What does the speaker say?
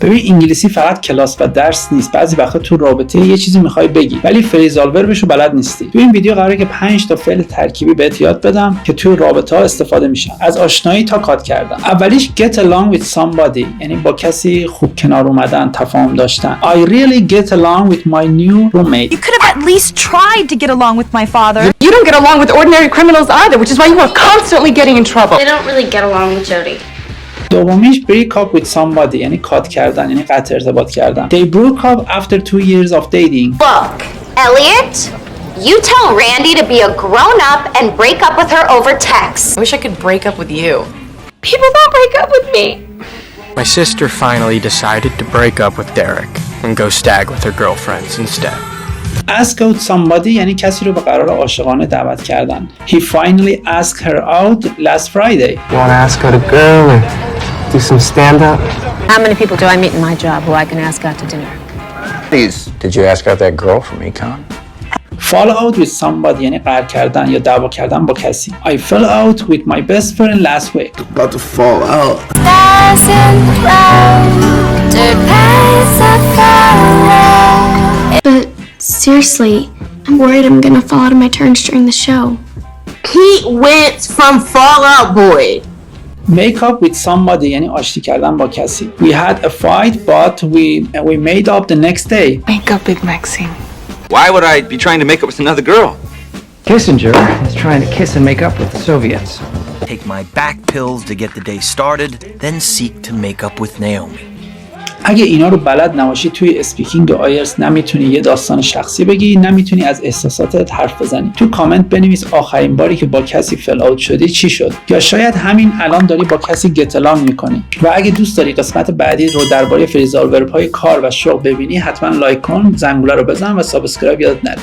ببین انگلیسی فقط کلاس و درس نیست. بعضی وقتا تو رابطه یه چیزی میخوای بگی ولی فریزال وربشو بلد نیستی. تو این ویدیو قراره که 5 تا فعل ترکیبی بهت یاد بدم که توی رابطه ها استفاده میشن، از آشنایی تا کات کردن. اولیش get along with somebody، یعنی با کسی خوب کنار اومدن، تفاهم داشتن. I really get along with my new roommate. You could have at least tried to get along with my father. You don't get along with ordinary criminals either, which is why you are constantly getting in trouble. They don't really get along with Jody. دومیش break up with somebody، یعنی کات کردن، یعنی قطع ارتباط کردن. They broke up after 2 years of dating. Look, Elliot, you tell Randy to be a grown-up and break up with her over text. I wish I could break up with you. People don't break up with me. My sister finally decided to break up with Derek and go stag with her girlfriends instead. Ask out somebody یعنی کسی رو به قرار عاشقانه دعوت کردن. He finally asked her out last Friday. You want to ask out a girl or do some stand-up? How many people do I meet in my job who I can ask out to dinner? Please, did you ask out that girl from Econ? Fall out with somebody یعنی قهر کردن یا دعوا کردن با کسی. I fell out with my best friend last week. About to fall out. But seriously, I'm worried I'm gonna fall out of my turns during the show. Pete Wentz from Fallout Boy. Make up with somebody یعنی آشتی کردن با کسی. We had a fight but we made up the next day. Make up with Maxine. Why would I be trying to make up with another girl? Kissinger is trying to kiss and make up with the Soviets. Take my back pills to get the day started, then seek to make up with Naomi. اگه اینا رو بلد نباشی توی اسپیکینگ آیلتس نمیتونی یه داستان شخصی بگی، نمیتونی از احساساتت حرف بزنی. تو کامنت بنویس آخرین باری که با کسی فل اوت شدی چی شد، یا شاید همین الان داری با کسی گت الانگ میکنی. و اگه دوست داری قسمت بعدی رو درباره فریزال ورب های کار و شغل ببینی حتما لایک کن، زنگوله رو بزن و سابسکرایب یادت نره.